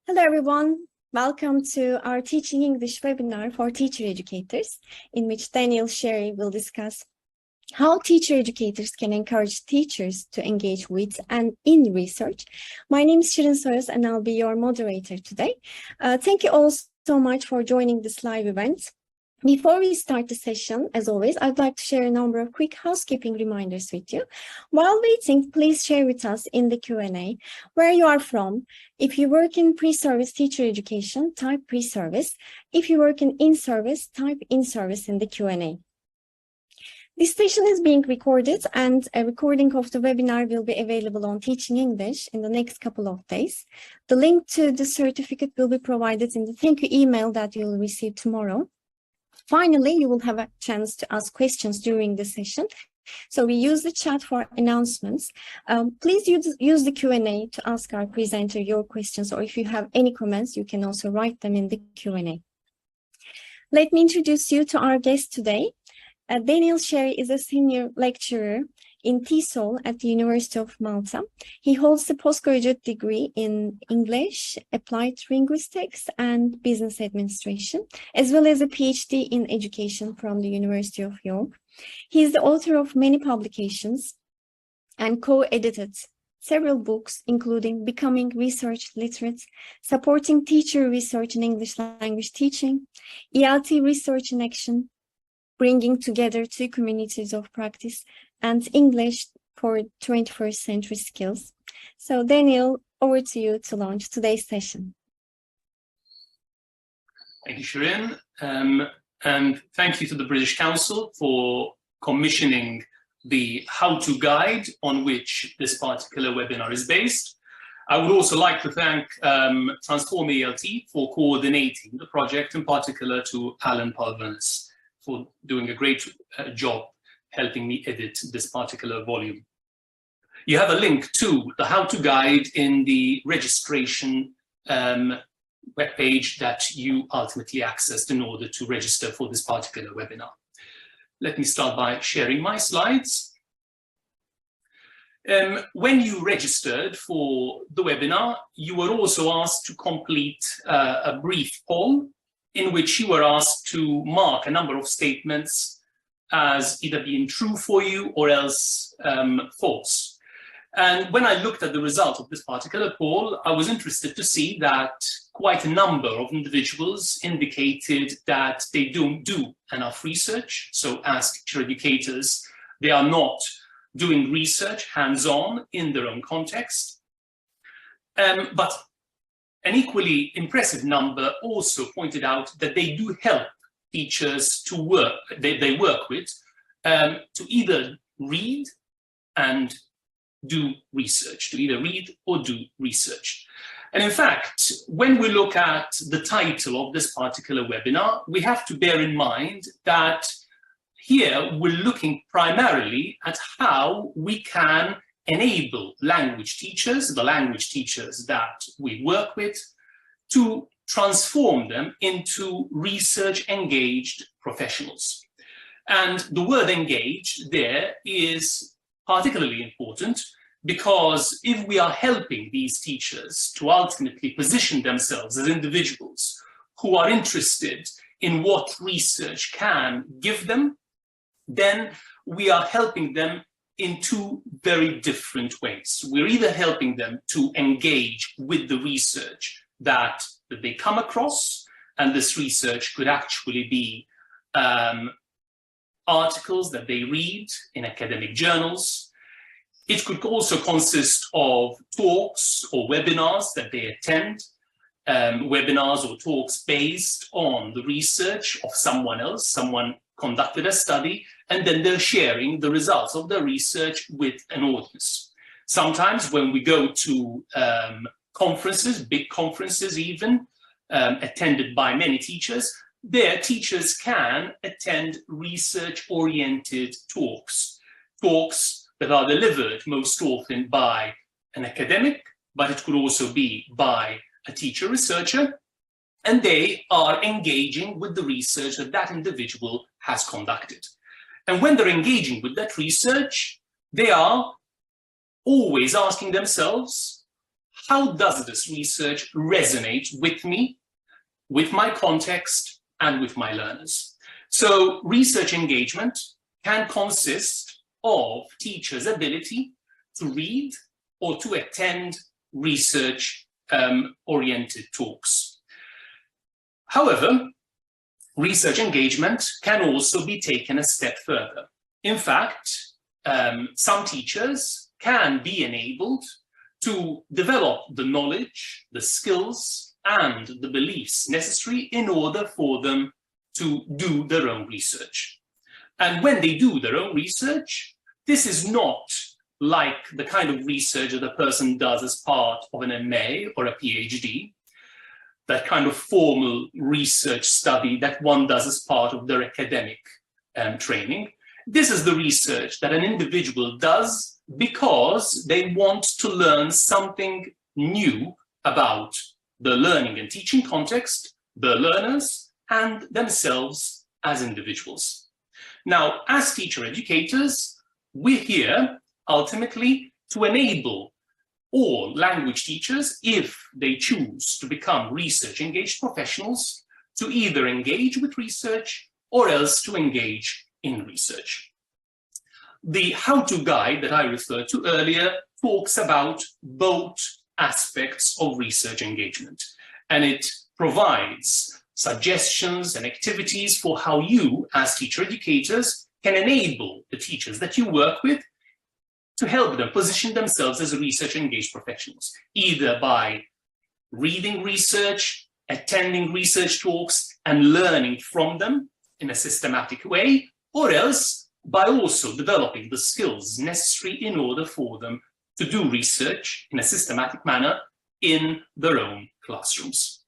Hello, everyone. Welcome to our Teaching English webinar for teacher educators, in which Daniel Sherry will discuss how teacher educators can encourage teachers to engage with and in research. My name is Shirin Soyuz, and I'll be your moderator today. Thank you all so much for joining this live event. Before we start the session, as always, I'd like to share a number of quick housekeeping reminders with you. While waiting, please share with us in the Q&A where you are from. If you work in pre-service teacher education, type pre-service. If you work in in-service, type in-service in the Q&A. This session is being recorded, and a recording of the webinar will be available on Teaching English in the next couple of days. The link to the certificate will be provided in the thank you email that you'll receive tomorrow. Finally, you will have a chance to ask questions during the session. So we use the chat for announcements. Please use the Q&A to ask our presenter your questions, or if you have any comments, you can also write them in the Q&A. Let me introduce you to our guest today. Daniel Sherry is a senior lecturer in TESOL at the University of Malta. He holds a postgraduate degree in English, Applied Linguistics, and Business Administration, as well as a PhD in Education from the University of York. He is the author of many publications and co-edited several books, including Becoming Research Literate, Supporting Teacher Research in English Language Teaching, ELT Research in Action, Bringing Together Two Communities of Practice, and English for 21st Century Skills. So Daniel, over to you to launch today's session. Thank you, Shirin. And thank you to the British Council for commissioning the how-to guide on which this particular webinar is based. I would also like to thank Transform ELT for coordinating the project, in particular to Alan Pulvernis for doing a great job helping me edit this particular volume. You have a link to the how-to guide in the registration webpage that you ultimately accessed in order to register for this particular webinar. Let me start by sharing my slides. When you registered for the webinar, you were also asked to complete a brief poll in which you were asked to mark a number of statements as either being true for you or else false. And when I looked at the result of this particular poll, I was interested to see that quite a number of individuals indicated that they don't do enough research. So as teacher educators, they are not doing research hands-on in their own context. But an equally impressive number also pointed out that they do help teachers to work, they work with, to either read and do research, to either read or do research. And in fact, when we look at the title of this particular webinar, we have to bear in mind that here we're looking primarily at how we can enable language teachers, the language teachers that we work with, to transform them into research-engaged professionals. And the word engaged there is particularly important because if we are helping these teachers to ultimately position themselves as individuals who are interested in what research can give them, then we are helping them in two very different ways. We're either helping them to engage with the research that they come across, and this research could actually be articles that they read in academic journals. It could also consist of talks or webinars that they attend, webinars or talks based on the research of someone else, someone conducted a study, and then they're sharing the results of their research with an audience. Sometimes when we go to conferences, big conferences even, attended by many teachers, there teachers can attend research-oriented talks that are delivered most often by an academic, but it could also be by a teacher researcher, and they are engaging with the research that that individual has conducted. And when they're engaging with that research, they are always asking themselves, how does this research resonate with me, with my context, and with my learners? So research engagement can consist of teachers' ability to read or to attend research-oriented talks. However, research engagement can also be taken a step further. In fact, some teachers can be enabled to develop the knowledge, the skills, and the beliefs necessary in order for them to do their own research. And when they do their own research, this is not like the kind of research that a person does as part of an MA or a PhD, that kind of formal research study that one does as part of their academic training. This is the research that an individual does because they want to learn something new about the learning and teaching context, the learners, and themselves as individuals. Now, as teacher educators, we're here ultimately to enable all language teachers, if they choose to become research engaged professionals, to either engage with research or else to engage in research. The how-to guide that I referred to earlier talks about both aspects of research engagement, and it provides suggestions and activities for how you, as teacher educators, can enable the teachers that you work with to help them position themselves as research engaged professionals, either by reading research, attending research talks, and learning from them in a systematic way, or else by also developing the skills necessary in order for them to do research in a systematic manner in their own classrooms.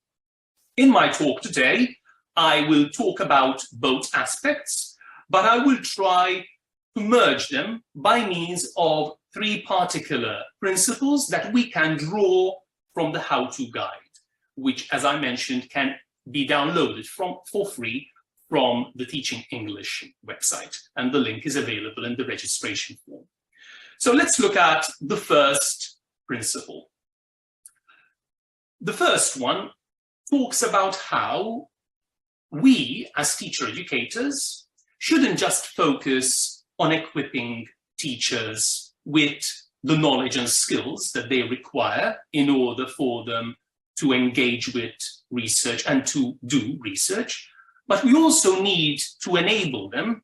In my talk today, I will talk about both aspects, but I will try to merge them by means of three particular principles that we can draw from the how-to guide, which, as I mentioned, can be downloaded for free from the Teaching English website, and the link is available in the registration form. So let's look at the first principle. The first one talks about how we, as teacher educators, shouldn't just focus on equipping teachers with the knowledge and skills that they require in order for them to engage with research and to do research, but we also need to enable them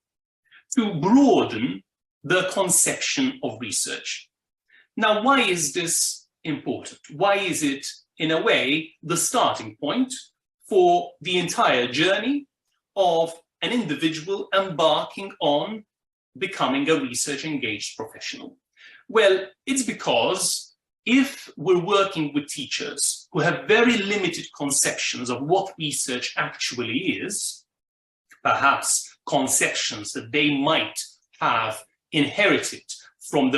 to broaden the conception of research. Now, why is this important? Why is it, in a way, the starting point for the entire journey of an individual embarking on becoming a research-engaged professional? Well, it's because if we're working with teachers who have very limited conceptions of what research actually is, perhaps conceptions that they might have inherited from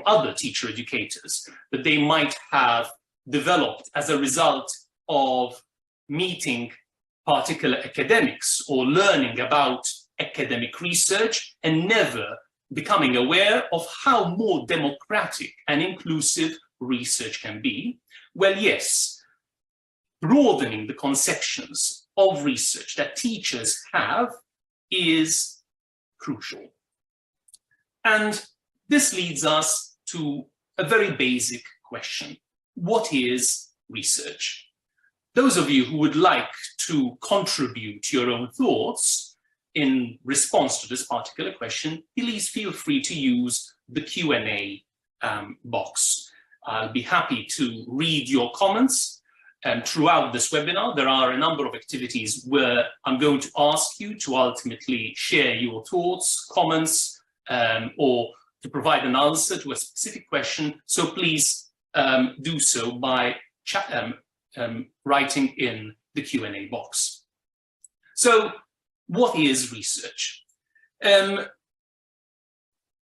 other teacher educators, that they might have developed as a result of meeting particular academics or learning about academic research and never becoming aware of how more democratic and inclusive research can be. Well, yes, broadening the conceptions of research that teachers have is crucial. And this leads us to a very basic question. What is research? Those of you who would like to contribute your own thoughts in response to this particular question, please feel free to use the Q&A box. I'll be happy to read your comments. Throughout this webinar, there are a number of activities where I'm going to ask you to ultimately share your thoughts, comments, or to provide an answer to a specific question. So please do so by writing in the Q&A box. So what is research?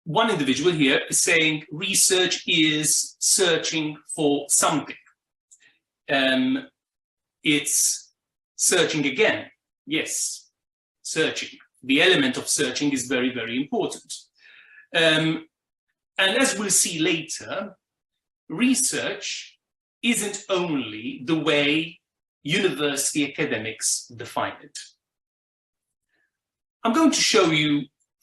One individual here is saying research is searching for something. It's searching again. Yes, searching. The element of searching is very, very important. And as we'll see later, research isn't only the way university academics define it. I'm going to show you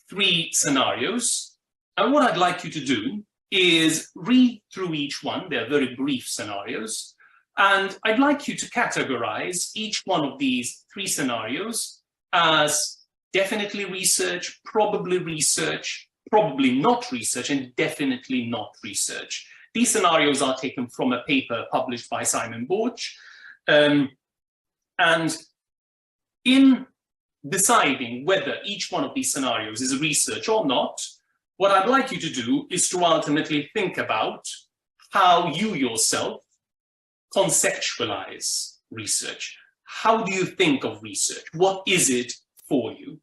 3 scenarios, and what I'd like you to do is read through each one. They're very brief scenarios, and I'd like you to categorize each one of these 3 scenarios as definitely research, probably not research, and definitely not research. These scenarios are taken from a paper published by Simon Borch, and in deciding whether each one of these scenarios is research or not, what I'd like you to do is to ultimately think about how you yourself conceptualize research. How do you think of research? What is it for you?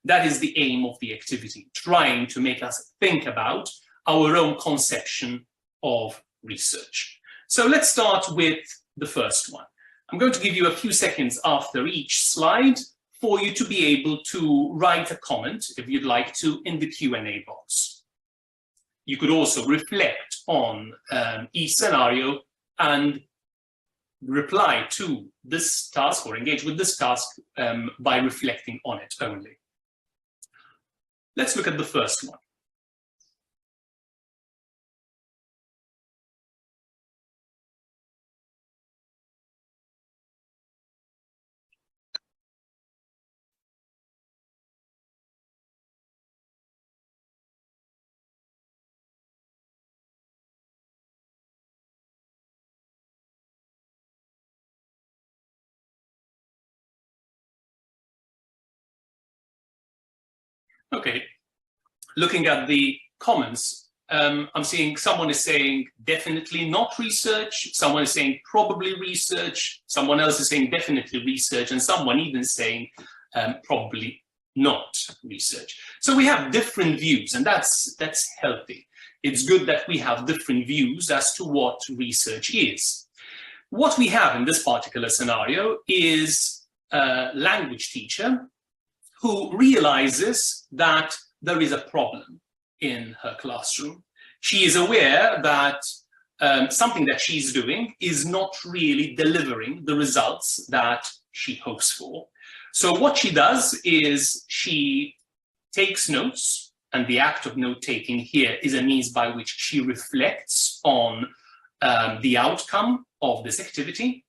That is the aim of the activity, trying to make us think about our own conception of research. So let's start with the first one. I'm going to give you a few seconds after each slide for you to be able to write a comment, if you'd like to, in the Q&A box. You could also reflect on each scenario and reply to this task or engage with this task by reflecting on it only. Let's look at the first one. Okay, looking at the comments, I'm seeing someone is saying definitely not research, someone is saying probably research, someone else is saying definitely research, and someone even saying probably not research. So we have different views, and that's healthy. It's good that we have different views as to what research is. What we have in this particular scenario is a language teacher who realizes that there is a problem in her classroom. She is aware that something that she's doing is not really delivering the results that she hopes for. So what she does is she takes notes, and the act of note-taking here is a means by which she reflects on the outcome of this activity,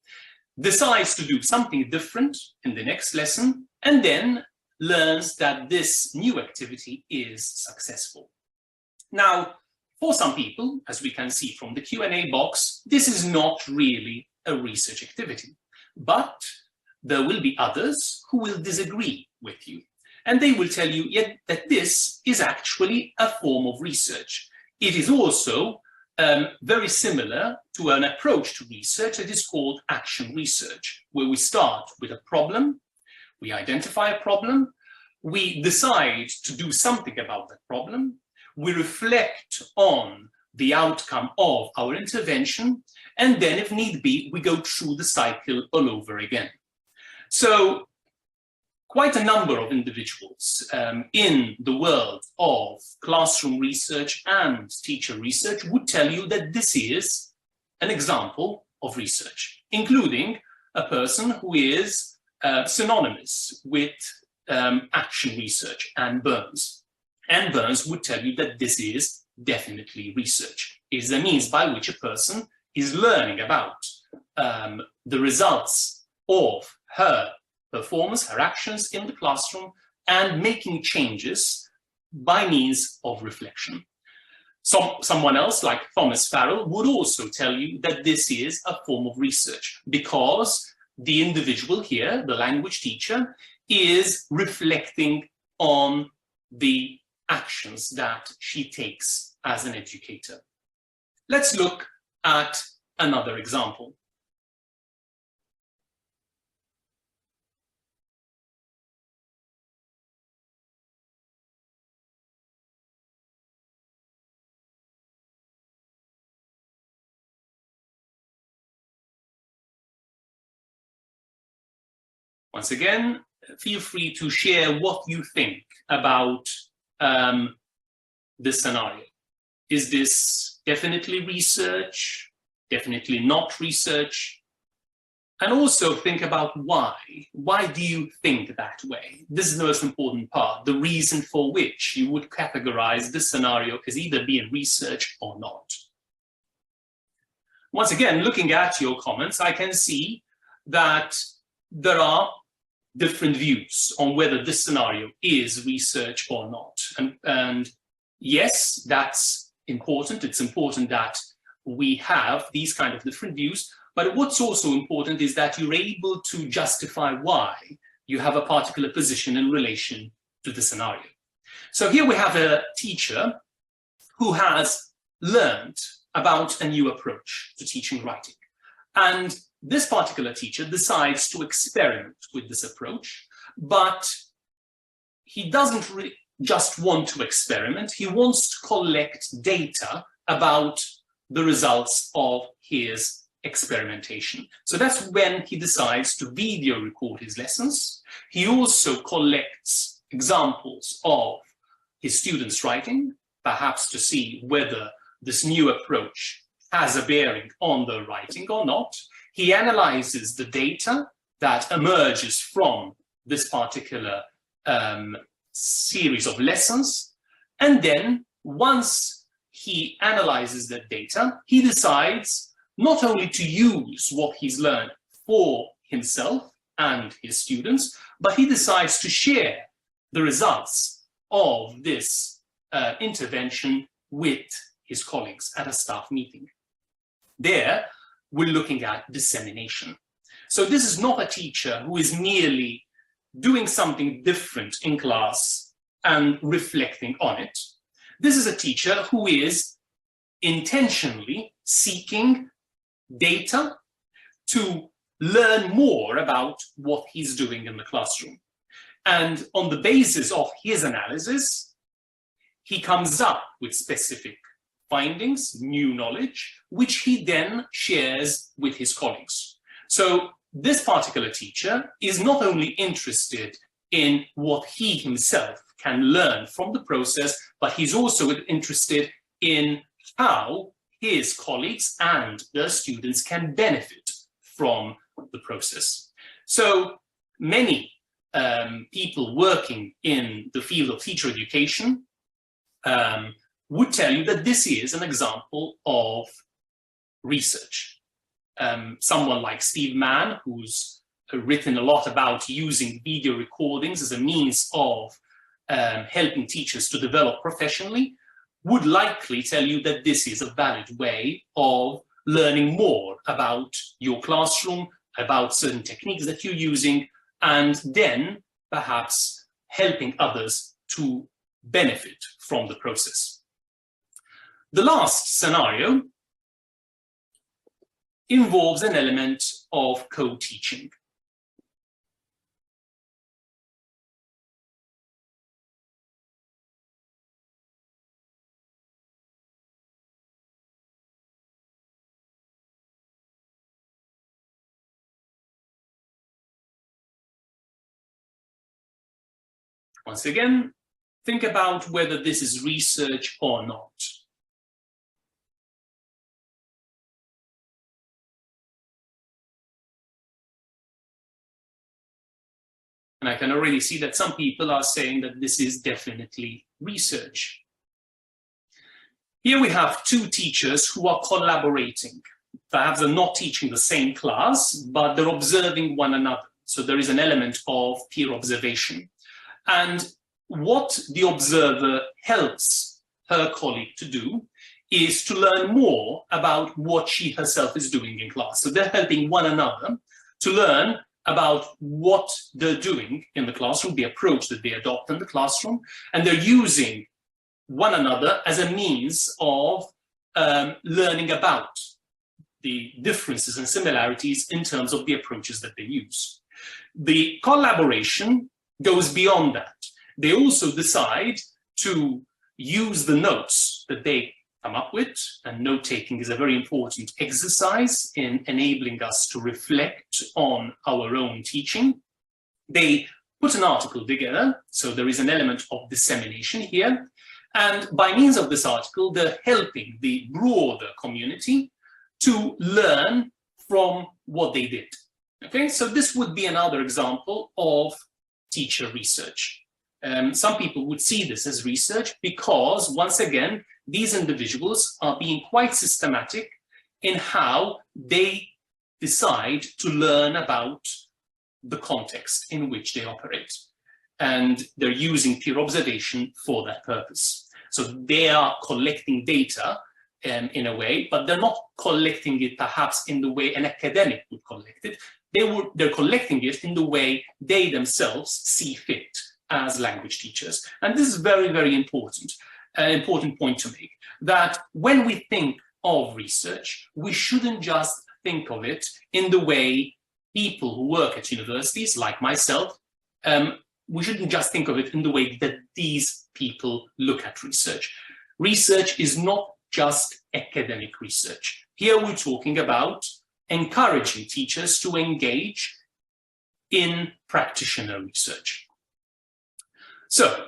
decides to do something different in the next lesson, and then learns that this new activity is successful. Now, for some people, as we can see from the Q&A box, this is not really a research activity, but there will be others who will disagree with you, and they will tell you that this is actually a form of research. It is also very similar to an approach to research that is called action research, where we start with a problem, we identify a problem, we decide to do something about that problem, we reflect on the outcome of our intervention, and then, if need be, we go through the cycle all over again. So quite a number of individuals in the world of classroom research and teacher research would tell you that this is an example of research, including a person who is synonymous with action research, Anne Burns. Anne Burns would tell you that this is definitely research. It is a means by which a person is learning about the results of her performance, her actions in the classroom, and making changes by means of reflection. Someone else, like Thomas Farrell, would also tell you that this is a form of research, because the individual here, the language teacher, is reflecting on the actions that she takes as an educator. Let's look at another example. Once again, feel free to share what you think about this scenario. Is this definitely research, definitely not research. And also think about why. Why do you think that way? This is the most important part, the reason for which you would categorize this scenario as either being research or not. Once again, looking at your comments, I can see that there are different views on whether this scenario is research or not. And yes, that's important. It's important that we have these kind of different views. But what's also important is that you're able to justify why you have a particular position in relation to the scenario. So here we have a teacher who has learned about a new approach to teaching writing. And this particular teacher decides to experiment with this approach, but he doesn't just want to experiment, he wants to collect data about the results of his experimentation. So that's when he decides to video record his lessons. He also collects examples of his students' writing, perhaps to see whether this new approach has a bearing on the writing or not. He analyzes the data that emerges from this particular series of lessons. And then once he analyzes that data, he decides not only to use what he's learned for himself and his students, but he decides to share the results of this intervention with his colleagues at a staff meeting. There, we're looking at dissemination. So this is not a teacher who is merely doing something different in class and reflecting on it. This is a teacher who is intentionally seeking data to learn more about what he's doing in the classroom. And on the basis of his analysis, he comes up with specific findings, new knowledge, which he then shares with his colleagues. So this particular teacher is not only interested in what he himself can learn from the process, but he's also interested in how his colleagues and their students can benefit from the process. So many people working in the field of teacher education would tell you that this is an example of research. Someone like Steve Mann, who's written a lot about using video recordings as a means of helping teachers to develop professionally, would likely tell you that this is a valid way of learning more about your classroom, about certain techniques that you're using, and then perhaps helping others to benefit from the process. The last scenario involves an element of co-teaching. Once again, think about whether this is research or not. And I can already see that some people are saying that this is definitely research. Here we have two teachers who are collaborating. Perhaps they're not teaching the same class, but they're observing one another. So there is an element of peer observation. And what the observer helps her colleague to do is to learn more about what she herself is doing in class. So they're helping one another to learn about what they're doing in the classroom, the approach that they adopt in the classroom, and they're using one another as a means of learning about the differences and similarities in terms of the approaches that they use. The collaboration goes beyond that. They also decide to use the notes that they come up with, and note-taking is a very important exercise in enabling us to reflect on our own teaching. They put an article together, so there is an element of dissemination here, and by means of this article, they're helping the broader community to learn from what they did. Okay, so this would be another example of teacher research. Some people would see this as research because, once again, these individuals are being quite systematic in how they decide to learn about the context in which they operate. And they're using peer observation for that purpose. So they are collecting data in a way, but they're not collecting it perhaps in the way an academic would collect it. They're collecting it in the way they themselves see fit as language teachers. And this is very, very important, an important point to make, that when we think of research, we shouldn't just think of it in the way people who work at universities, like myself, we shouldn't just think of it in the way that these people look at research. Research is not just academic research. Here we're talking about encouraging teachers to engage in practitioner research. So,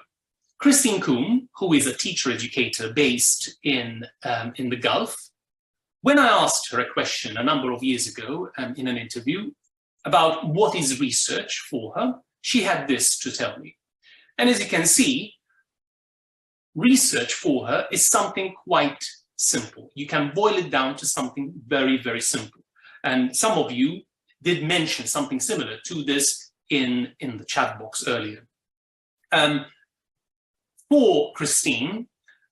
Christine Kuhn, who is a teacher educator based in the Gulf, when I asked her a question a number of years ago in an interview about what is research for her, she had this to tell me. And as you can see, research for her is something quite simple. You can boil it down to something very, very simple. And some of you did mention something similar to this in the chat box earlier. For Christine,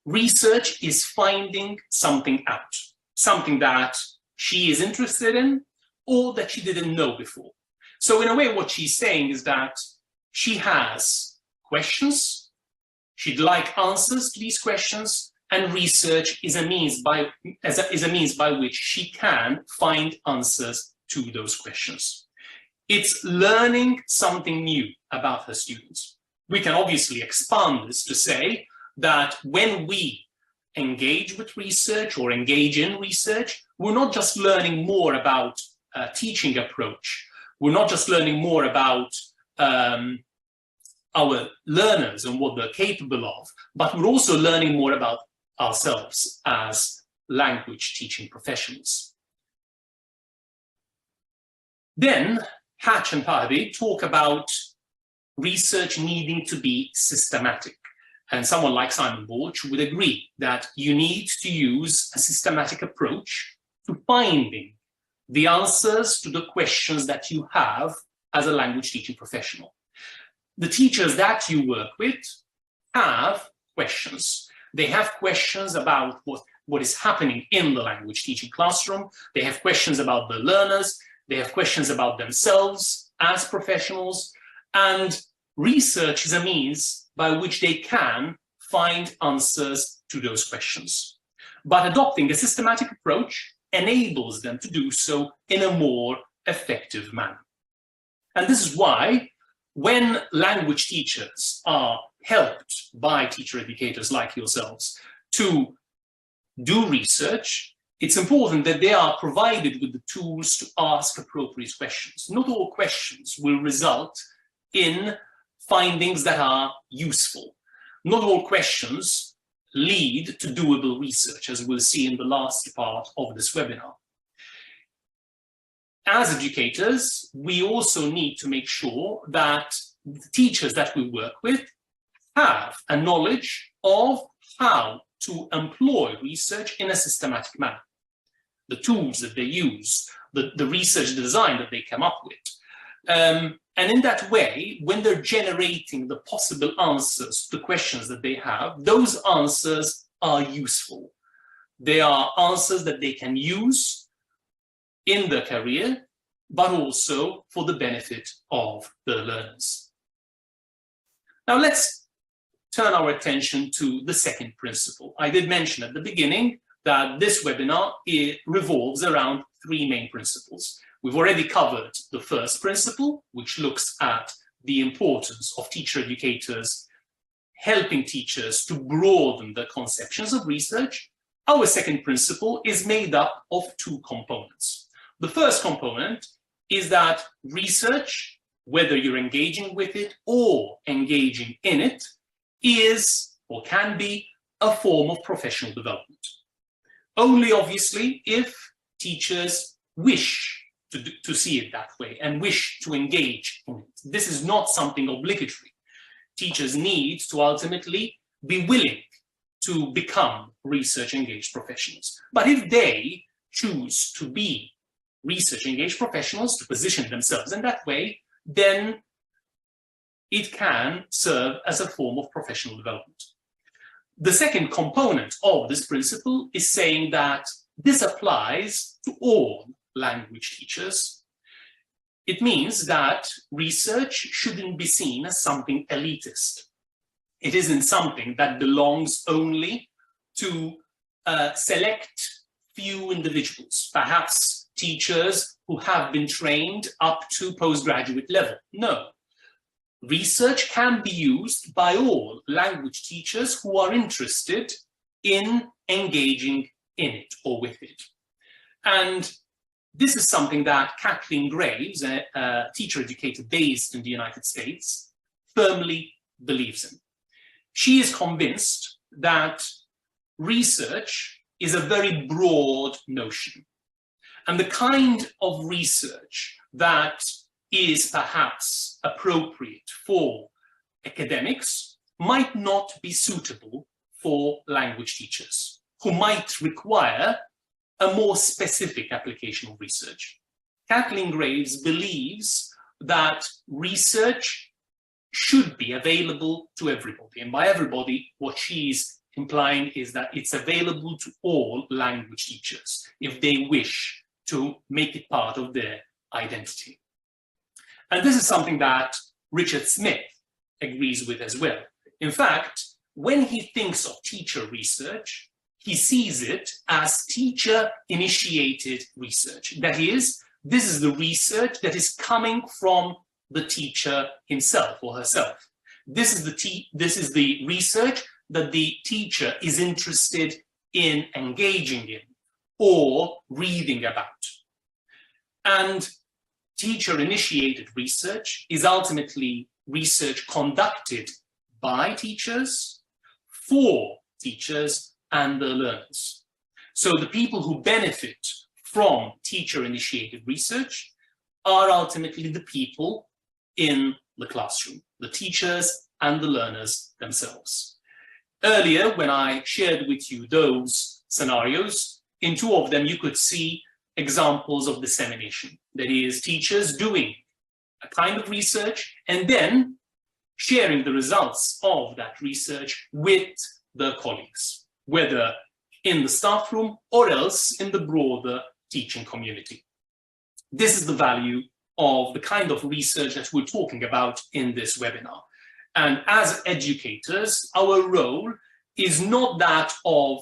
research is finding something out, something that she is interested in or that she didn't know before. So in a way, what she's saying is that she has questions, she'd like answers to these questions, and research is a means by which she can find answers to those questions. It's learning something new about her students. We can obviously expand this to say that when we engage with research or engage in research, we're not just learning more about a teaching approach. We're not just learning more about our learners and what they're capable of, but we're also learning more about ourselves as language teaching professionals. Then Hatch and Pahavi talk about research needing to be systematic. And someone like Simon Borch would agree that you need to use a systematic approach to finding the answers to the questions that you have as a language teaching professional. The teachers that you work with have questions. They have questions about what is happening in the language teaching classroom. They have questions about the learners. They have questions about themselves as professionals. And research is a means by which they can find answers to those questions. But adopting a systematic approach enables them to do so in a more effective manner. And this is why when language teachers are helped by teacher educators like yourselves to do research, it's important that they are provided with the tools to ask appropriate questions. Not all questions will result in findings that are useful. Not all questions lead to doable research, as we'll see in the last part of this webinar. As educators, we also need to make sure that the teachers that we work with have a knowledge of how to employ research in a systematic manner. The tools that they use, the research design that they come up with. And in that way, when they're generating the possible answers to the questions that they have, those answers are useful. They are answers that they can use in their career, but also for the benefit of the learners. Now let's turn our attention to the second principle. I did mention at the beginning that this webinar revolves around three main principles. We've already covered the first principle, which looks at the importance of teacher educators helping teachers to broaden their conceptions of research. Our second principle is made up of two components. The first component is that research, whether you're engaging with it or engaging in it, is or can be a form of professional development. Only obviously if teachers wish to see it that way and wish to engage in it. This is not something obligatory. Teachers need to ultimately be willing to become research-engaged professionals. But if they choose to be research-engaged professionals, to position themselves in that way, then it can serve as a form of professional development. The second component of this principle is saying that this applies to all language teachers. It means that research shouldn't be seen as something elitist. It isn't something that belongs only to select few individuals, perhaps teachers who have been trained up to postgraduate level. No. Research can be used by all language teachers who are interested in engaging in it or with it. And this is something that Kathleen Graves, a teacher educator based in the United States, firmly believes in. She is convinced that research is a very broad notion. And the kind of research that is perhaps appropriate for academics might not be suitable for language teachers, who might require a more specific application of research. Kathleen Graves believes that research should be available to everybody. And by everybody, what she's implying is that it's available to all language teachers if they wish to make it part of their identity. And this is something that Richard Smith agrees with as well. In fact, when he thinks of teacher research, he sees it as teacher-initiated research. That is, this is the research that is coming from the teacher himself or herself. This is the research that the teacher is interested in engaging in or reading about. And teacher-initiated research is ultimately research conducted by teachers, for teachers and their learners. So the people who benefit from teacher-initiated research are ultimately the people in the classroom, the teachers and the learners themselves. Earlier, when I shared with you those scenarios, in two of them you could see examples of dissemination. That is, teachers doing a kind of research and then sharing the results of that research with their colleagues, whether in the staff room or else in the broader teaching community. This is the value of the kind of research that we're talking about in this webinar. And as educators, our role is not that of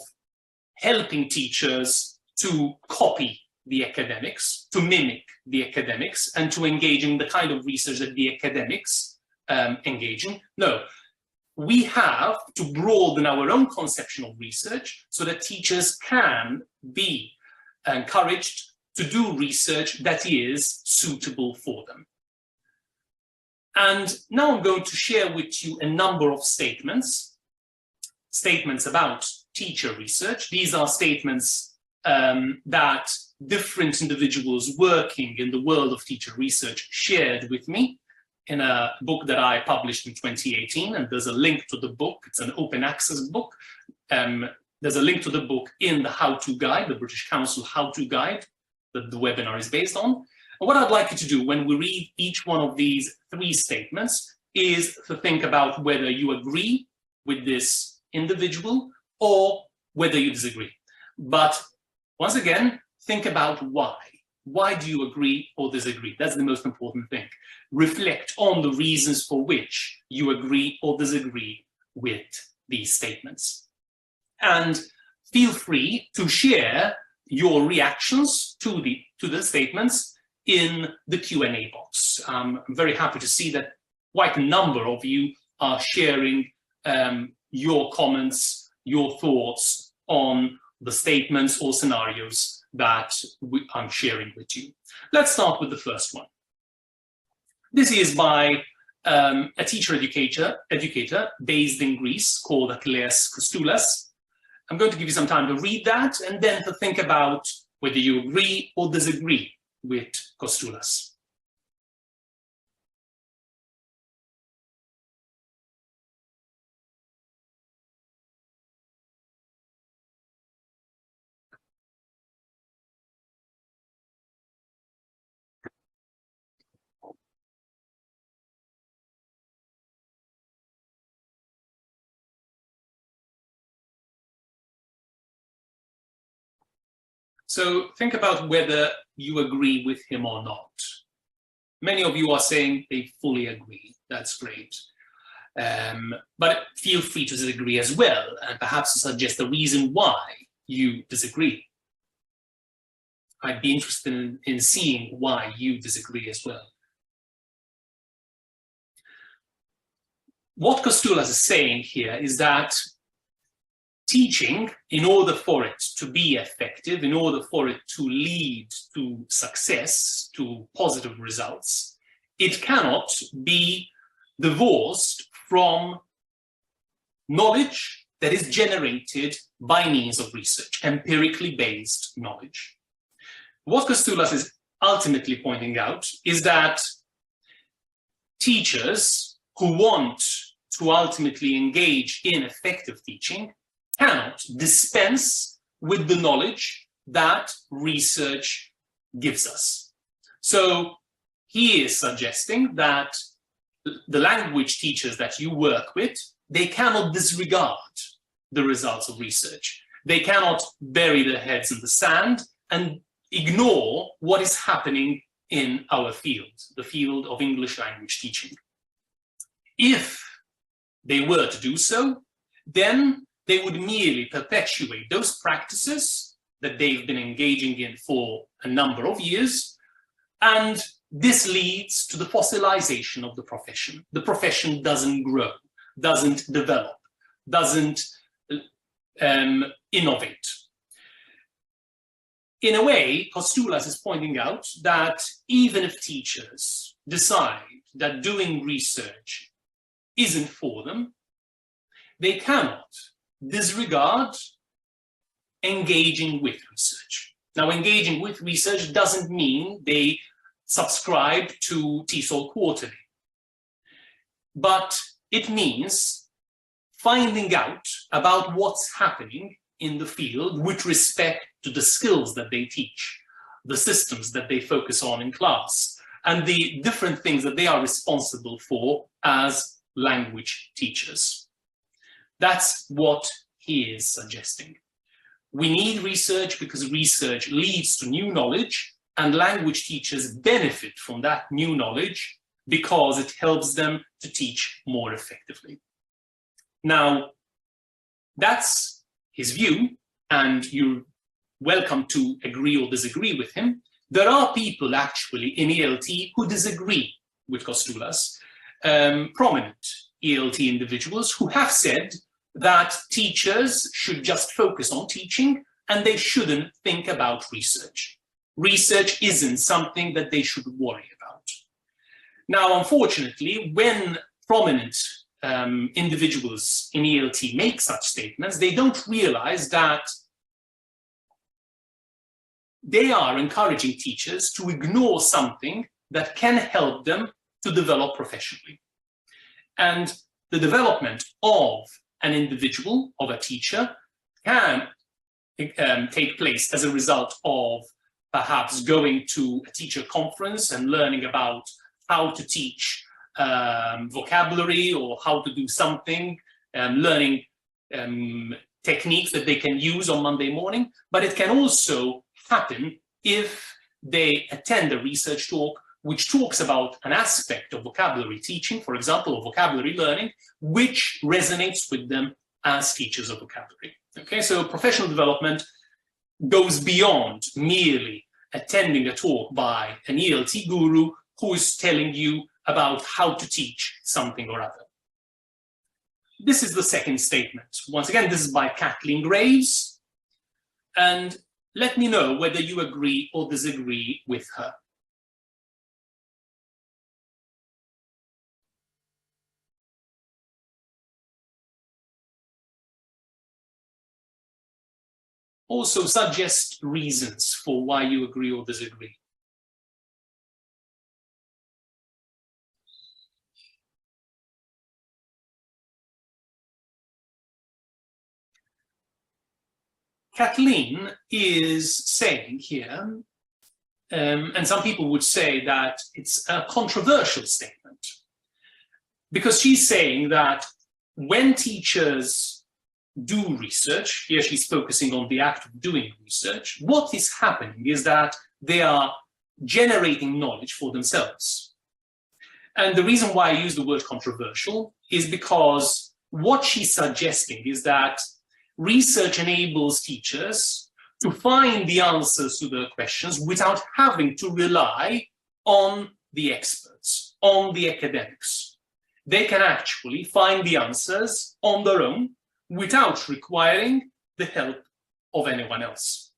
helping teachers to copy the academics, to mimic the academics, and to engage in the kind of research that the academics engage in. No, we have to broaden our own conception of research so that teachers can be encouraged to do research that is suitable for them. And now I'm going to share with you a number of statements about teacher research. These are statements that different individuals working in the world of teacher research shared with me in a book that I published in 2018, and there's a link to the book. It's an open access book. There's a link to the book in the how-to guide, the British Council how-to guide that the webinar is based on. And what I'd like you to do when we read each one of these three statements is to think about whether you agree with this individual or whether you disagree. But once again, think about why. Why do you agree or disagree? That's the most important thing. Reflect on the reasons for which you agree or disagree with these statements. And feel free to share your reactions to the statements in the Q&A box. I'm very happy to see that quite a number of you are sharing your comments, your thoughts on the statements or scenarios that I'm sharing with you. Let's start with the first one. This is by a teacher educator based in Greece called Achilles Kostoulas. I'm going to give you some time to read that and then to think about whether you agree or disagree with Kostoulas. So think about whether you agree with him or not. Many of you are saying they fully agree. That's great. But feel free to disagree as well, and perhaps suggest the reason why you disagree. I'd be interested in seeing why you disagree as well. What Kostoulas is saying here is that teaching, in order for it to be effective, in order for it to lead to success, to positive results, it cannot be divorced from knowledge that is generated by means of research, empirically based knowledge. What Kostoulas is ultimately pointing out is that teachers who want to ultimately engage in effective teaching cannot dispense with the knowledge that research gives us. So he is suggesting that the language teachers that you work with, they cannot disregard the results of research. They cannot bury their heads in the sand and ignore what is happening in our field, the field of English language teaching. If they were to do so, then they would merely perpetuate those practices that they've been engaging in for a number of years, and this leads to the fossilization of the profession. The profession doesn't grow, doesn't develop, doesn't innovate. In a way, Kostoulas is pointing out that even if teachers decide that doing research isn't for them, they cannot disregard engaging with research. Now, engaging with research doesn't mean they subscribe to TESOL Quarterly, but it means finding out about what's happening in the field with respect to the skills that they teach, the systems that they focus on in class, and the different things that they are responsible for as language teachers. That's what he is suggesting. We need research because research leads to new knowledge, and language teachers benefit from that new knowledge because it helps them to teach more effectively. Now, that's his view, and you're welcome to agree or disagree with him. There are people actually in ELT who disagree with Kostoulas, prominent ELT individuals who have said that teachers should just focus on teaching and they shouldn't think about research. Research isn't something that they should worry about. Now, unfortunately, when prominent individuals in ELT make such statements, they don't realize that they are encouraging teachers to ignore something that can help them to develop professionally. And the development of an individual, of a teacher, can take place as a result of perhaps going to a teacher conference and learning about how to teach vocabulary or how to do something, learning techniques that they can use on Monday morning. But it can also happen if they attend a research talk which talks about an aspect of vocabulary teaching, for example, of vocabulary learning, which resonates with them as teachers of vocabulary. Okay, so professional development goes beyond merely attending a talk by an ELT guru who is telling you about how to teach something or other. This is the second statement. Once again, this is by Kathleen Graves, and let me know whether you agree or disagree with her. also suggest reasons for why you agree or disagree. Kathleen is saying here, and some people would say that it's a controversial statement, because she's saying that when teachers do research, here she's focusing on the act of doing research, what is happening is that they are generating knowledge for themselves. And the reason why I use the word controversial is because what she's suggesting is that research enables teachers to find the answers to their questions without having to rely on the experts, on the academics. They can actually find the answers on their own without requiring the help of anyone else.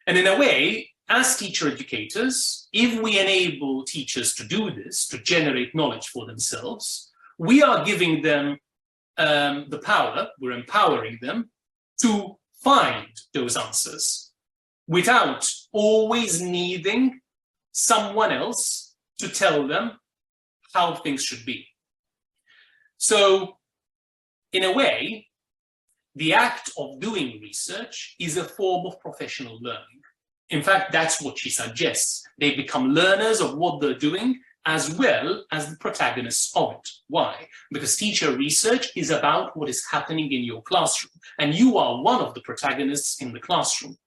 And in a way, as teacher educators, if we enable teachers to do this, to generate knowledge for themselves, we are giving them the power, we're empowering them to find those answers without always needing someone else to tell them how things should be. So, in a way, the act of doing research is a form of professional learning. In fact, that's what she suggests. They become learners of what they're doing as well as the protagonists of it. Why? Because teacher research is about what is happening in your classroom, and you are one of the protagonists in the classroom.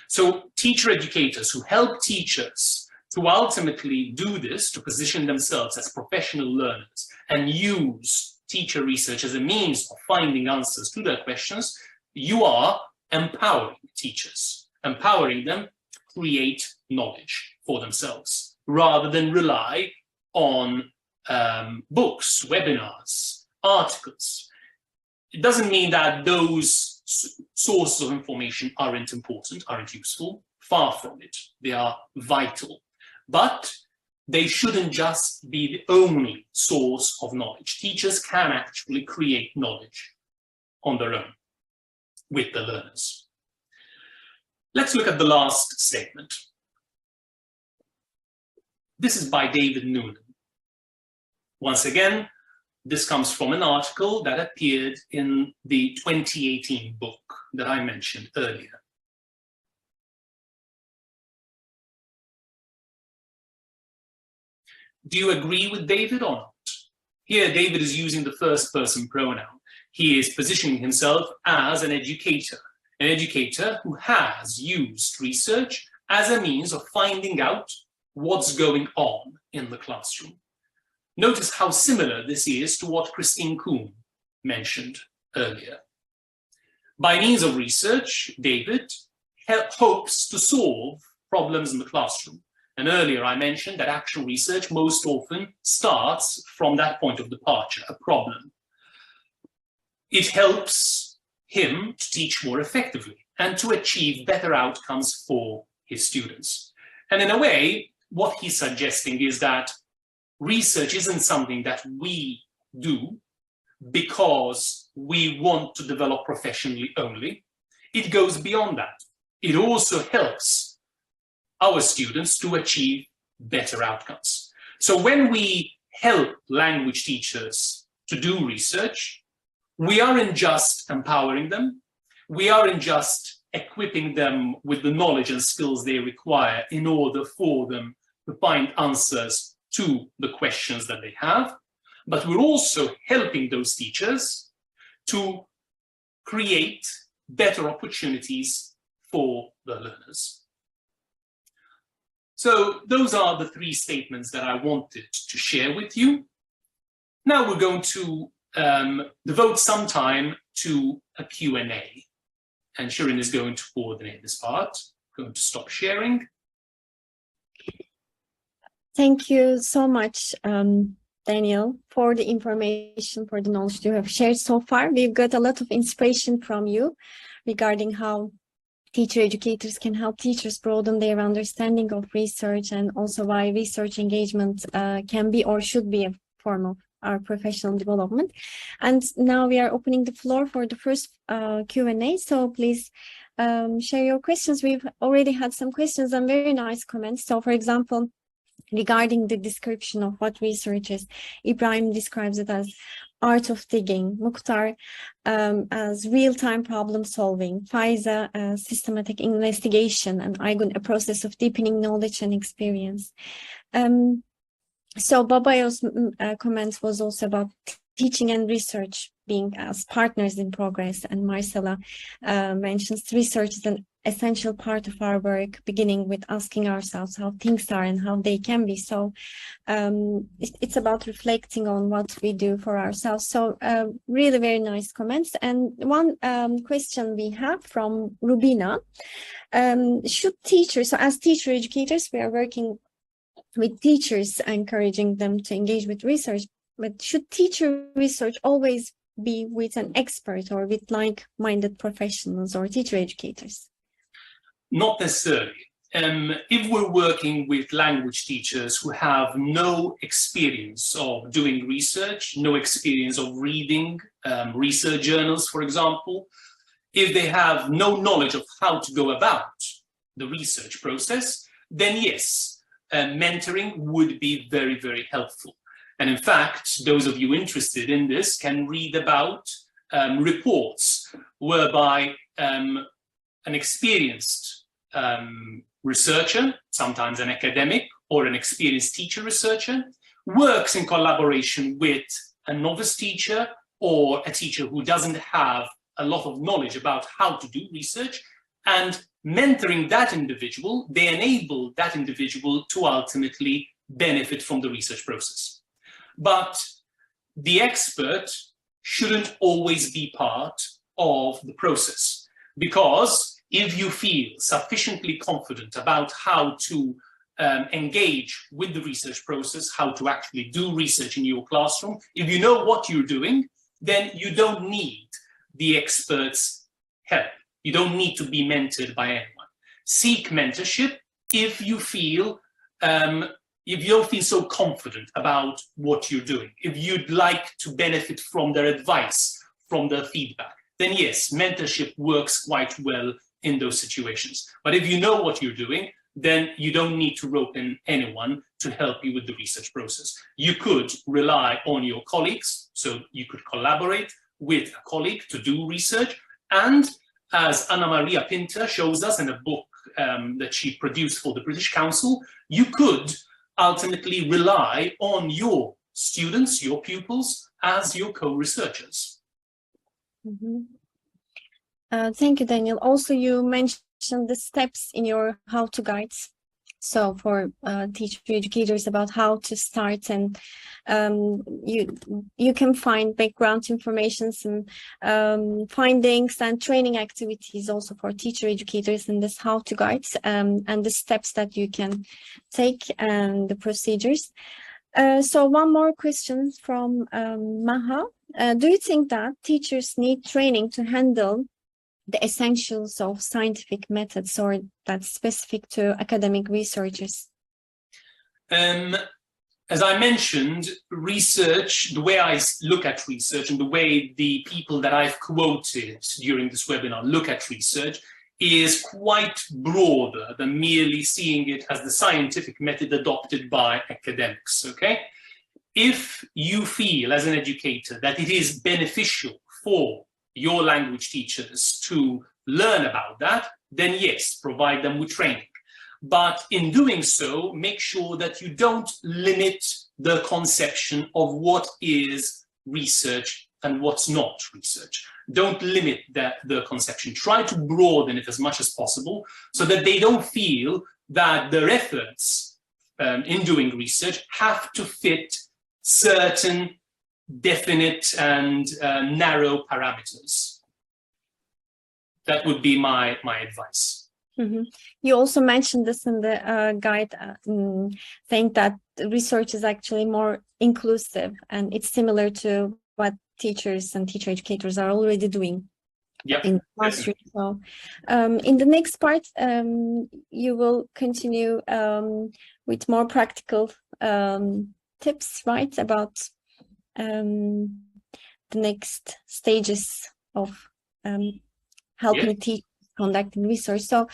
So teacher educators who help teachers to ultimately do this, to position themselves as professional learners and use teacher research as a means of finding answers to their questions, you are empowering teachers, empowering them to create knowledge for themselves, rather than rely on books, webinars, articles. It doesn't mean that those sources of information aren't important, aren't useful. Far from it. They are vital. But they shouldn't just be the only source of knowledge. Teachers can actually create knowledge on their own with the learners. Let's look at the last statement. This is by David Noonan. Once again, this comes from an article that appeared in the 2018 book that I mentioned earlier. Do you agree with David or not? Here, David is using the first person pronoun. He is positioning himself as an educator who has used research as a means of finding out what's going on in the classroom. Notice how similar this is to what Christine Kuhn mentioned earlier. By means of research, David hopes to solve problems in the classroom. And earlier I mentioned that actual research most often starts from that point of departure, a problem. It helps him to teach more effectively and to achieve better outcomes for his students. And in a way, what he's suggesting is that research isn't something that we do because we want to develop professionally only. It goes beyond that. It also helps our students to achieve better outcomes. So when we help language teachers to do research, we aren't just empowering them, we aren't just equipping them with the knowledge and skills they require in order for them to find answers to the questions that they have, but we're also helping those teachers to create better opportunities for the learners. So those are the three statements that I wanted to share with you. Now we're going to devote some time to a Q&A. And Shirin is going to coordinate this part. I'm going to stop sharing. Thank you so much, Daniel, for the information, for the knowledge you have shared so far. We've got a lot of inspiration from you regarding how teacher educators can help teachers broaden their understanding of research, and also why research engagement can be or should be a form of our professional development. And now we are opening the floor for the first Q&A. So please share your questions. We've already had some questions and very nice comments. So, for example, regarding the description of what research is, Ibrahim describes it as art of digging, Mukhtar as real-time problem solving, Faiza systematic investigation, and Aygun a process of deepening knowledge and experience. So Babayo's comments was also about teaching and research being as partners in progress, and Marcela mentions research is an essential part of our work, beginning with asking ourselves how things are and how they can be. So it's about reflecting on what we do for ourselves. So really very nice comments. And one question we have from Rubina, should teachers, so as teacher educators, we are working with teachers, encouraging them to engage with research, but should teacher research always be with an expert or with like-minded professionals or teacher educators? Not necessarily. If we're working with language teachers who have no experience of doing research, no experience of reading research journals, for example, if they have no knowledge of how to go about the research process, then yes, mentoring would be very, very helpful. And in fact, those of you interested in this can read about reports whereby an experienced researcher, sometimes an academic or an experienced teacher researcher, works in collaboration with a novice teacher or a teacher who doesn't have a lot of knowledge about how to do research, and mentoring that individual, they enable that individual to ultimately benefit from the research process. But the expert shouldn't always be part of the process, because if you feel sufficiently confident about how to engage with the research process, how to actually do research in your classroom, if you know what you're doing, then you don't need the expert's help. You don't need to be mentored by anyone. Seek mentorship if you feel if you don't feel so confident about what you're doing, if you'd like to benefit from their advice, from their feedback, then yes, mentorship works quite well in those situations. But if you know what you're doing, then you don't need to rope in anyone to help you with the research process. You could rely on your colleagues, so you could collaborate with a colleague to do research. And as Anna Maria Pinter shows us in a book that she produced for the British Council, you could ultimately rely on your students, your pupils, as your co-researchers. Mm-hmm. Thank you, Daniel. Also, you mentioned the steps in your how-to guides. So for teacher educators about how to start, and you can find background information and findings and training activities also for teacher educators in this how-to guides, and the steps that you can take and the procedures. So one more question from Maha. Do you think that teachers need training to handle the essentials of scientific methods, or that's specific to academic researchers? As I mentioned, research, the way I look at research and the way the people that I've quoted during this webinar look at research is quite broader than merely seeing it as the scientific method adopted by academics, okay? If you feel as an educator that it is beneficial for your language teachers to learn about that, then yes, provide them with training. But in doing so, make sure that you don't limit the conception of what is research and what's not research. Don't limit the conception. Try to broaden it as much as possible so that they don't feel that their efforts in doing research have to fit certain definite and narrow parameters. That would be my advice. Mm-hmm. You also mentioned this in the guide, saying that research is actually more inclusive, and it's similar to what teachers and teacher educators are already doing in the classroom. So in the next part, you will continue with more practical tips, right, about the next stages of helping teachers conducting research. So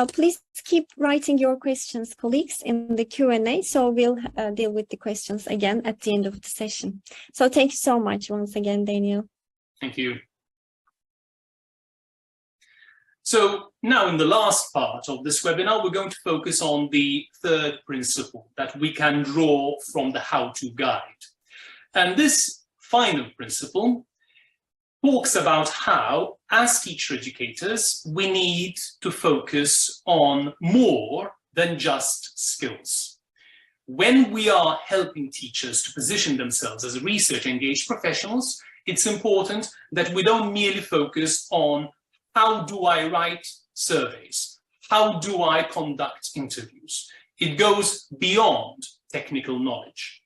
please keep writing your questions, colleagues, in the Q&A. So we'll deal with the questions again at the end of the session. So thank you so much once again, Daniel. Thank you. So now in the last part of this webinar, we're going to focus on the third principle that we can draw from the how-to guide. And this final principle talks about how, as teacher educators, we need to focus on more than just skills. When we are helping teachers to position themselves as research-engaged professionals, it's important that we don't merely focus on how do I write surveys? How do I conduct interviews? It goes beyond technical knowledge.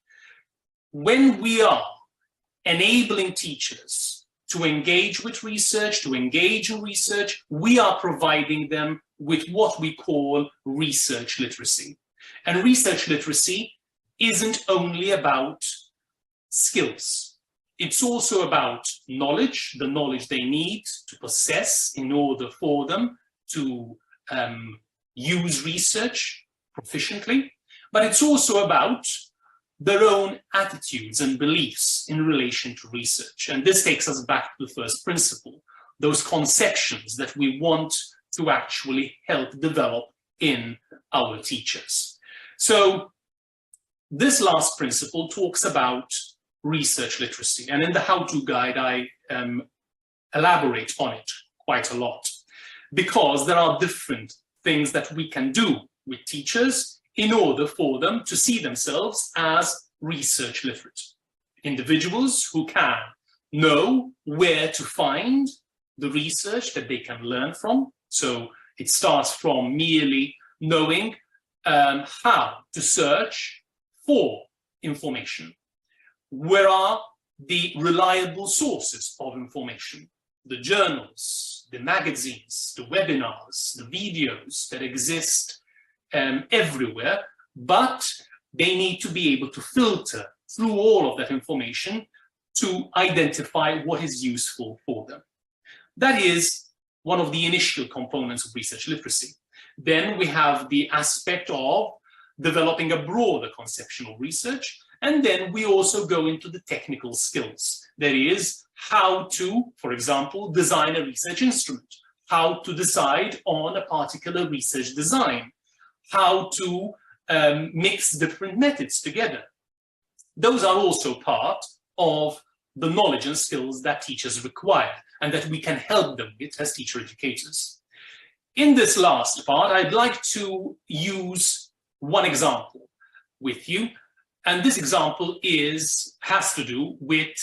When we are enabling teachers to engage with research, to engage in research, we are providing them with what we call research literacy. And research literacy isn't only about skills. It's also about knowledge, the knowledge they need to possess in order for them to use research proficiently. But it's also about their own attitudes and beliefs in relation to research. And this takes us back to the first principle, those conceptions that we want to actually help develop in our teachers. So this last principle talks about research literacy. And in the how-to guide, I elaborate on it quite a lot, because there are different things that we can do with teachers in order for them to see themselves as research literate. Individuals who can know where to find the research that they can learn from. So it starts from merely knowing how to search for information. Where are the reliable sources of information? The journals, the magazines, the webinars, the videos that exist everywhere, but they need to be able to filter through all of that information to identify what is useful for them. That is one of the initial components of research literacy. Then we have the aspect of developing a broader conception of research. And then we also go into the technical skills. That is, how to, for example, design a research instrument, how to decide on a particular research design, how to mix different methods together. Those are also part of the knowledge and skills that teachers require and that we can help them with as teacher educators. In this last part, I'd like to use one example with you. And this example has to do with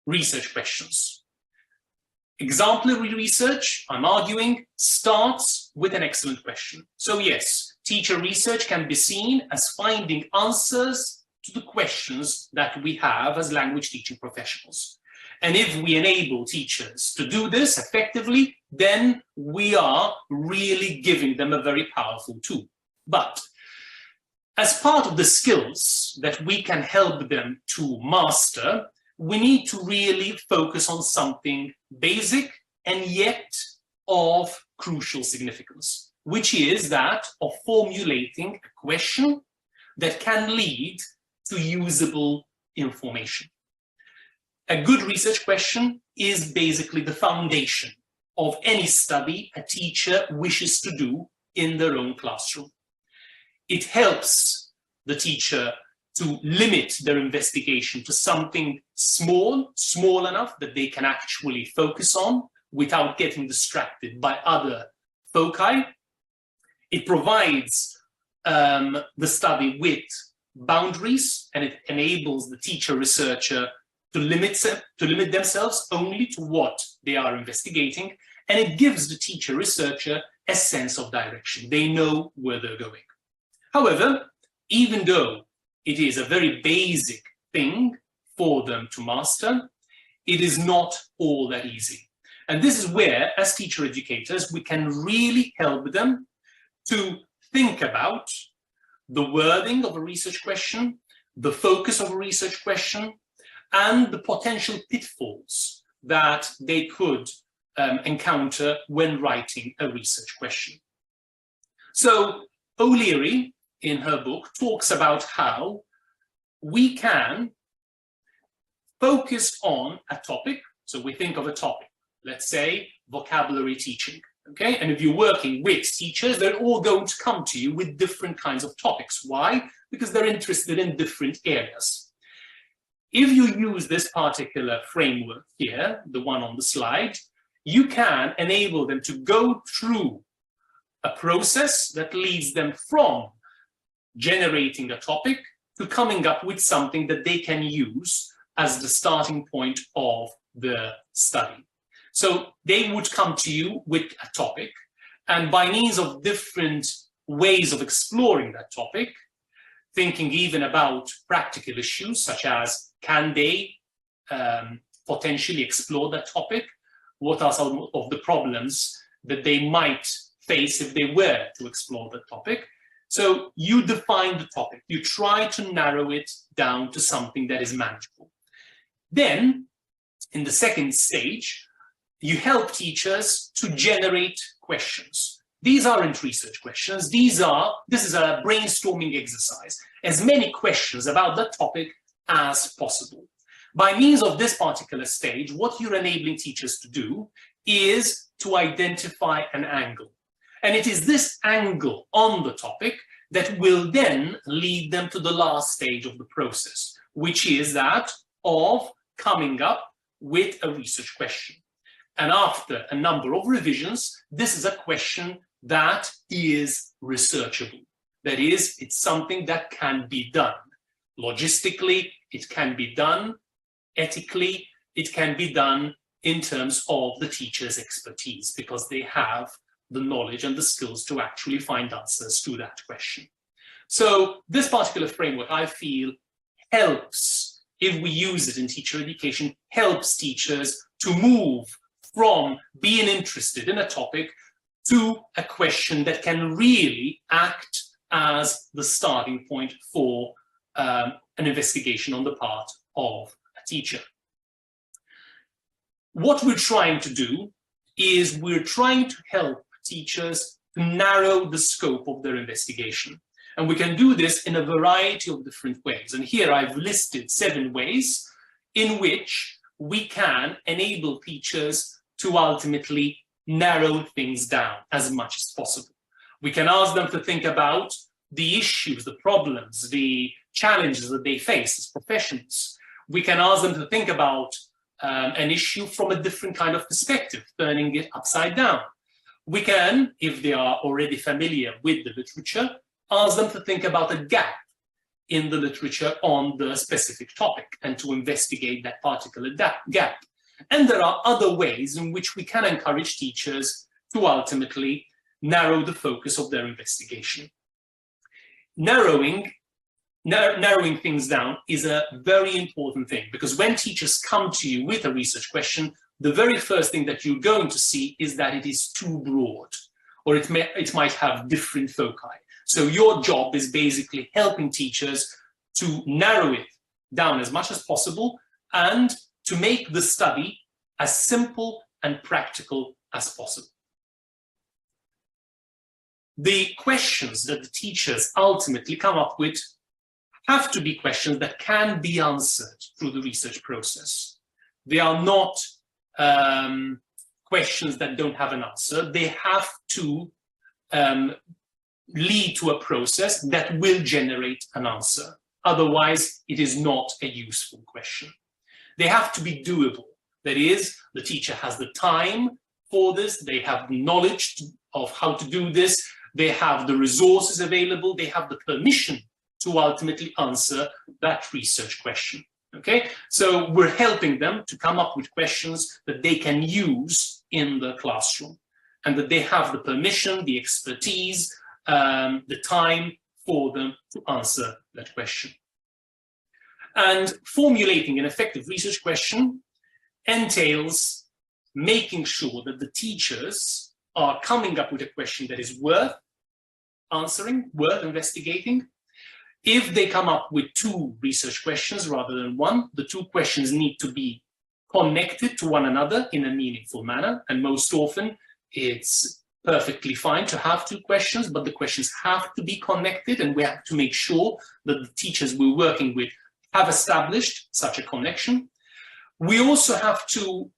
research questions. Exemplary research, I'm arguing, starts with an excellent question. So yes, teacher research can be seen as finding answers to the questions that we have as language teaching professionals. And if we enable teachers to do this effectively, then we are really giving them a very powerful tool. But as part of the skills that we can help them to master, we need to really focus on something basic and yet of crucial significance, which is that of formulating a question that can lead to usable information. A good research question is basically the foundation of any study a teacher wishes to do in their own classroom. It helps the teacher to limit their investigation to something small enough that they can actually focus on without getting distracted by other foci. It provides the study with boundaries, and it enables the teacher researcher to limit themselves only to what they are investigating, and it gives the teacher researcher a sense of direction. They know where they're going. However, even though it is a very basic thing for them to master, it is not all that easy. And this is where, as teacher educators, we can really help them to think about the wording of a research question, the focus of a research question, and the potential pitfalls that they could encounter when writing a research question. So O'Leary, in her book, talks about how we can focus on a topic. So we think of a topic, let's say vocabulary teaching, okay? And if you're working with teachers, they're all going to come to you with different kinds of topics. Why? Because they're interested in different areas. If you use this particular framework here, the one on the slide, you can enable them to go through a process that leads them from generating a topic to coming up with something that they can use as the starting point of the study. So they would come to you with a topic, and by means of different ways of exploring that topic, thinking even about practical issues such as, can they potentially explore that topic? What are some of the problems that they might face if they were to explore the topic? So you define the topic, you try to narrow it down to something that is manageable. Then, in the second stage, you help teachers to generate questions. These aren't research questions, this is a brainstorming exercise. As many questions about that topic as possible. By means of this particular stage, what you're enabling teachers to do is to identify an angle. And it is this angle on the topic that will then lead them to the last stage of the process, which is that of coming up with a research question. And after a number of revisions, this is a question that is researchable. That is, it's something that can be done. Logistically, it can be done. Ethically, it can be done in terms of the teacher's expertise, because they have the knowledge and the skills to actually find answers to that question. So this particular framework, I feel, helps, if we use it in teacher education, helps teachers to move from being interested in a topic to a question that can really act as the starting point for an investigation on the part of a teacher. What we're trying to do is we're trying to help teachers to narrow the scope of their investigation. And we can do this in a variety of different ways. And here I've listed 7 ways in which we can enable teachers to ultimately narrow things down as much as possible. We can ask them to think about the issues, the problems, the challenges that they face as professionals. We can ask them to think about an issue from a different kind of perspective, turning it upside down. We can, if they are already familiar with the literature, ask them to think about a gap in the literature on the specific topic and to investigate that particular gap. And there are other ways in which we can encourage teachers to ultimately narrow the focus of their investigation. Narrowing things down is a very important thing, because when teachers come to you with a research question, the very first thing that you're going to see is that it is too broad, or it might have different foci. So your job is basically helping teachers to narrow it down as much as possible and to make the study as simple and practical as possible. The questions that the teachers ultimately come up with have to be questions that can be answered through the research process. They are not questions that don't have an answer. They have to lead to a process that will generate an answer. Otherwise, it is not a useful question. They have to be doable. That is, the teacher has the time for this, they have knowledge of how to do this, they have the resources available, they have the permission to ultimately answer that research question. Okay, so we're helping them to come up with questions that they can use in the classroom, and that they have the permission, the expertise, the time for them to answer that question. And formulating an effective research question entails making sure that the teachers are coming up with a question that is worth answering, worth investigating. If they come up with 2 research questions rather than 1, the 2 questions need to be connected to one another in a meaningful manner. And most often it's perfectly fine to have two questions, but the questions have to be connected, and we have to make sure that the teachers we're working with have established such a connection. We also have to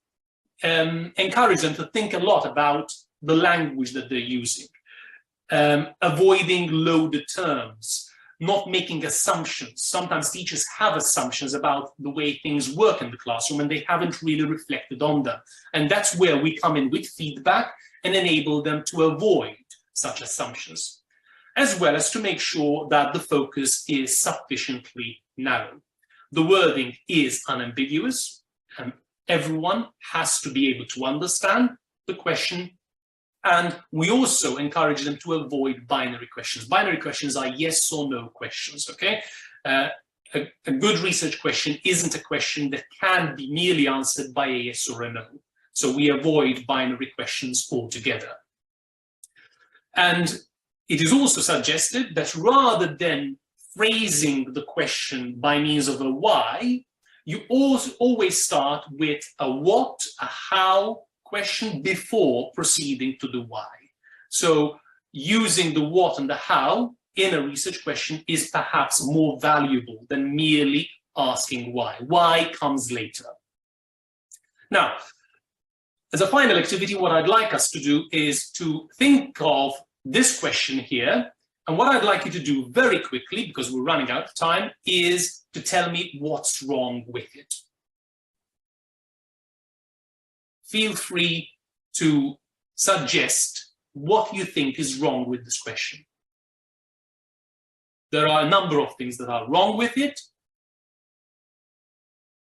encourage them to think a lot about the language that they're using, avoiding loaded terms, not making assumptions. Sometimes teachers have assumptions about the way things work in the classroom and they haven't really reflected on them. And that's where we come in with feedback and enable them to avoid such assumptions, as well as to make sure that the focus is sufficiently narrow. The wording is unambiguous, and everyone has to be able to understand the question. And we also encourage them to avoid binary questions. Binary questions are yes or no questions, okay? A good research question isn't a question that can be merely answered by a yes or a no. So we avoid binary questions altogether. And it is also suggested that rather than phrasing the question by means of a why, you always start with a what, a how question before proceeding to the why. So using the what and the how in a research question is perhaps more valuable than merely asking why. Why comes later. Now, as a final activity, what I'd like us to do is to think of this question here. And what I'd like you to do very quickly, because we're running out of time, is to tell me what's wrong with it. Feel free to suggest what you think is wrong with this question. There are a number of things that are wrong with it,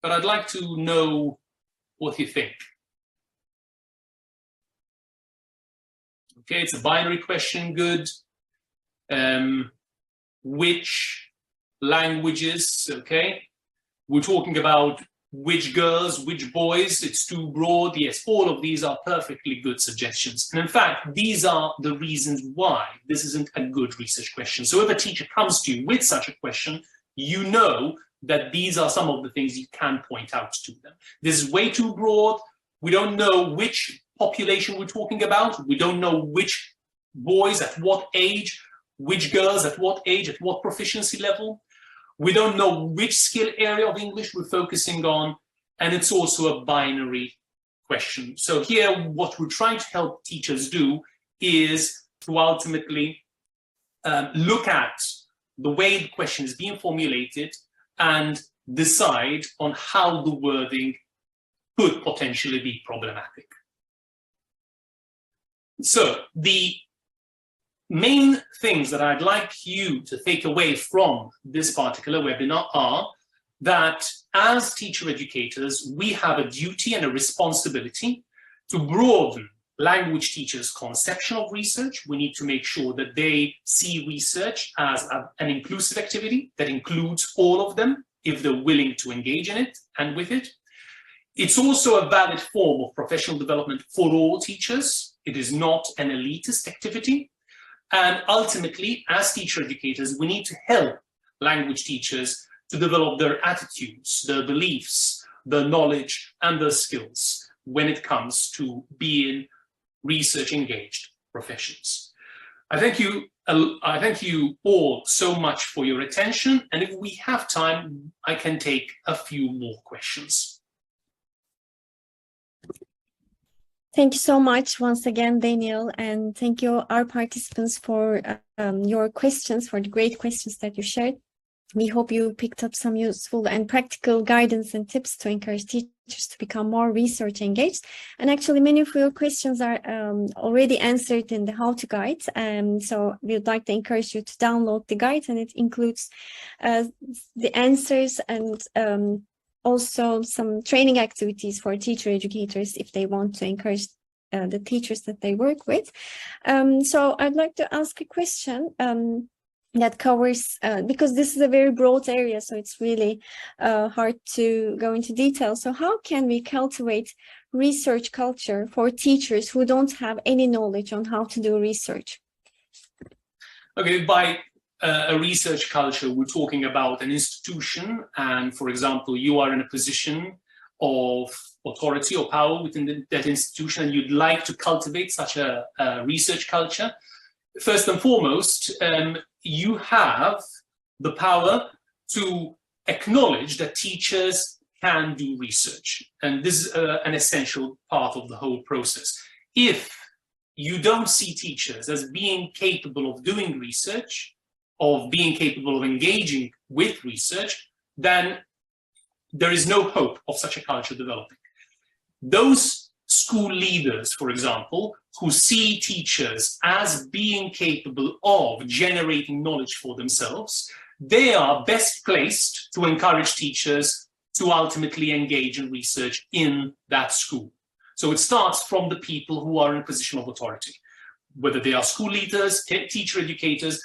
but I'd like to know what you think. Okay, it's a binary question, good. Which languages, okay? We're talking about which girls, which boys, it's too broad. Yes, all of these are perfectly good suggestions. And in fact, these are the reasons why this isn't a good research question. So if a teacher comes to you with such a question, you know that these are some of the things you can point out to them. This is way too broad. We don't know which population we're talking about. We don't know which boys at what age, which girls at what age, at what proficiency level. We don't know which skill area of English we're focusing on, and it's also a binary question. So here, what we're trying to help teachers do is to ultimately look at the way the question is being formulated and decide on how the wording could potentially be problematic. So the main things that I'd like you to take away from this particular webinar are that as teacher educators, we have a duty and a responsibility to broaden language teachers' conception of research. We need to make sure that they see research as an inclusive activity that includes all of them if they're willing to engage in it and with it. It's also a valid form of professional development for all teachers. It is not an elitist activity. And ultimately, as teacher educators, we need to help language teachers to develop their attitudes, their beliefs, their knowledge, and their skills when it comes to being research-engaged professions. I thank you all so much for your attention. And if we have time, I can take a few more questions. Thank you so much once again, Daniel, and thank you our participants for your questions, for the great questions that you shared. We hope you picked up some useful and practical guidance and tips to encourage teachers to become more research engaged. And actually, many of your questions are already answered in the how-to guide. So we would like to encourage you to download the guide, and it includes the answers and also some training activities for teacher educators if they want to encourage the teachers that they work with. So I'd like to ask a question that covers, because this is a very broad area, so it's really hard to go into detail. So how can we cultivate research culture for teachers who don't have any knowledge on how to do research? Okay, by a research culture, we're talking about an institution, and for example, you are in a position of authority or power within that institution, and you'd like to cultivate such a research culture, first and foremost, you have the power to acknowledge that teachers can do research. And this is an essential part of the whole process. If you don't see teachers as being capable of doing research, of being capable of engaging with research, then there is no hope of such a culture developing. Those school leaders, for example, who see teachers as being capable of generating knowledge for themselves, they are best placed to encourage teachers to ultimately engage in research in that school. So it starts from the people who are in a position of authority, whether they are school leaders, teacher educators.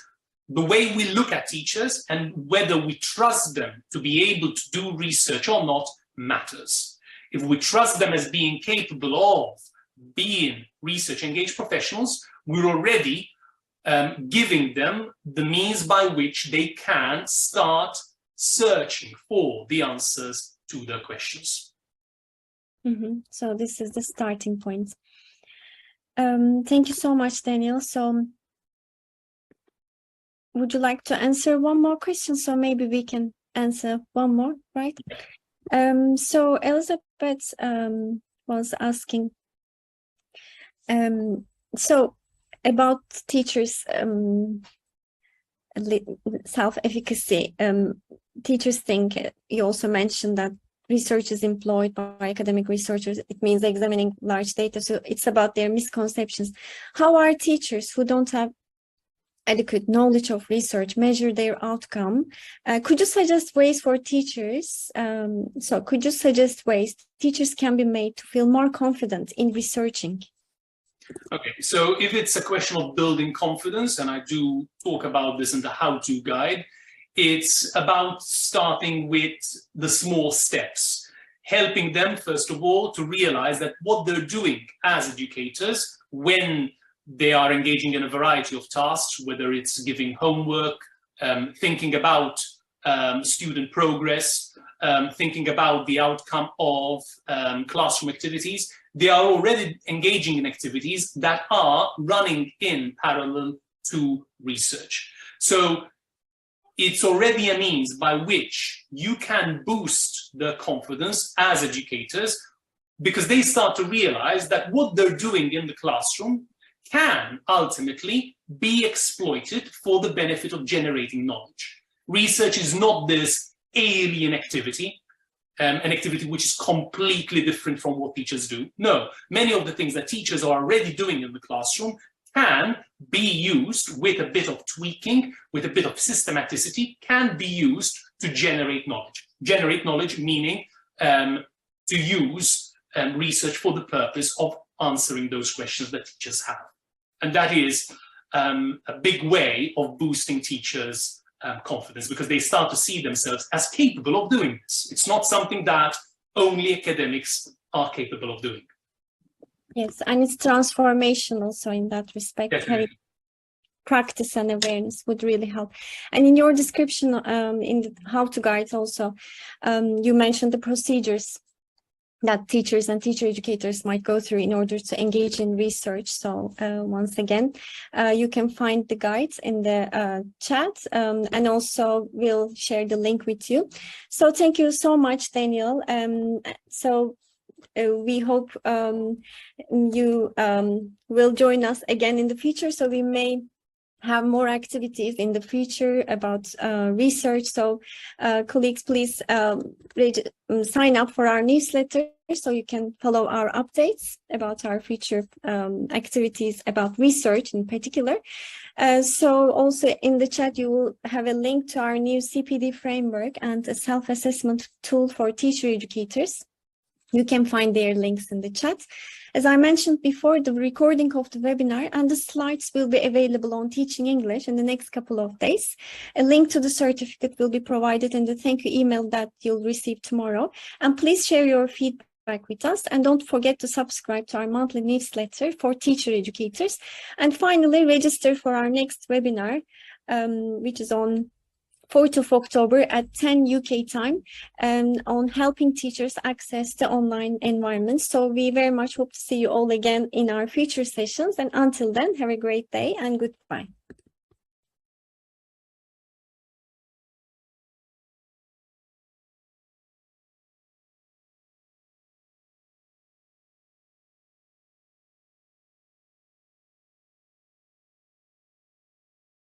The way we look at teachers and whether we trust them to be able to do research or not matters. If we trust them as being capable of being research engaged professionals, we're already giving them the means by which they can start searching for the answers to their questions. So this is the starting point. Thank you so much, Daniel. So would you like to answer one more question? So maybe we can answer one more, right? So Elizabeth was asking, so about teachers' self-efficacy. Teachers think, you also mentioned that research is employed by academic researchers. It means examining large data. So it's about their misconceptions. How are teachers who don't have adequate knowledge of research measure their outcome? Could you suggest ways for teachers? Could you suggest ways teachers can be made to feel more confident in researching? Okay, so if it's a question of building confidence, and I do talk about this in the how-to guide, it's about starting with the small steps, helping them, first of all, to realize that what they're doing as educators when they are engaging in a variety of tasks, whether it's giving homework, thinking about student progress, thinking about the outcome of classroom activities, they are already engaging in activities that are running in parallel to research. So it's already a means by which you can boost their confidence as educators, because they start to realize that what they're doing in the classroom can ultimately be exploited for the benefit of generating knowledge. Research is not this alien activity, an activity which is completely different from what teachers do. No, many of the things that teachers are already doing in the classroom can be used with a bit of tweaking, with a bit of systematicity, can be used to generate knowledge. Generate knowledge meaning to use research for the purpose of answering those questions that teachers have. And that is a big way of boosting teachers' confidence, because they start to see themselves as capable of doing this. It's not something that only academics are capable of doing. Yes, and it's transformational. So in that respect, having practice and awareness would really help. And in your description, in the how-to guides also, you mentioned the procedures that teachers and teacher educators might go through in order to engage in research. So once again, you can find the guides in the chat, and also we'll share the link with you. So thank you so much, Daniel. We hope you will join us again in the future, so we may have more activities in the future about research. So colleagues, please sign up for our newsletter so you can follow our updates about our future activities about research in particular. So also in the chat, you will have a link to our new CPD framework and a self-assessment tool for teacher educators. You can find their links in the chat. As I mentioned before, the recording of the webinar and the slides will be available on Teaching English in the next couple of days. A link to the certificate will be provided in the thank you email that you'll receive tomorrow. And please share your feedback with us. And don't forget to subscribe to our monthly newsletter for teacher educators. And finally, register for our next webinar, which is on 4th of October at 10 UK time on helping teachers access the online environment. So we very much hope to see you all again in our future sessions. And until then, have a great day and goodbye.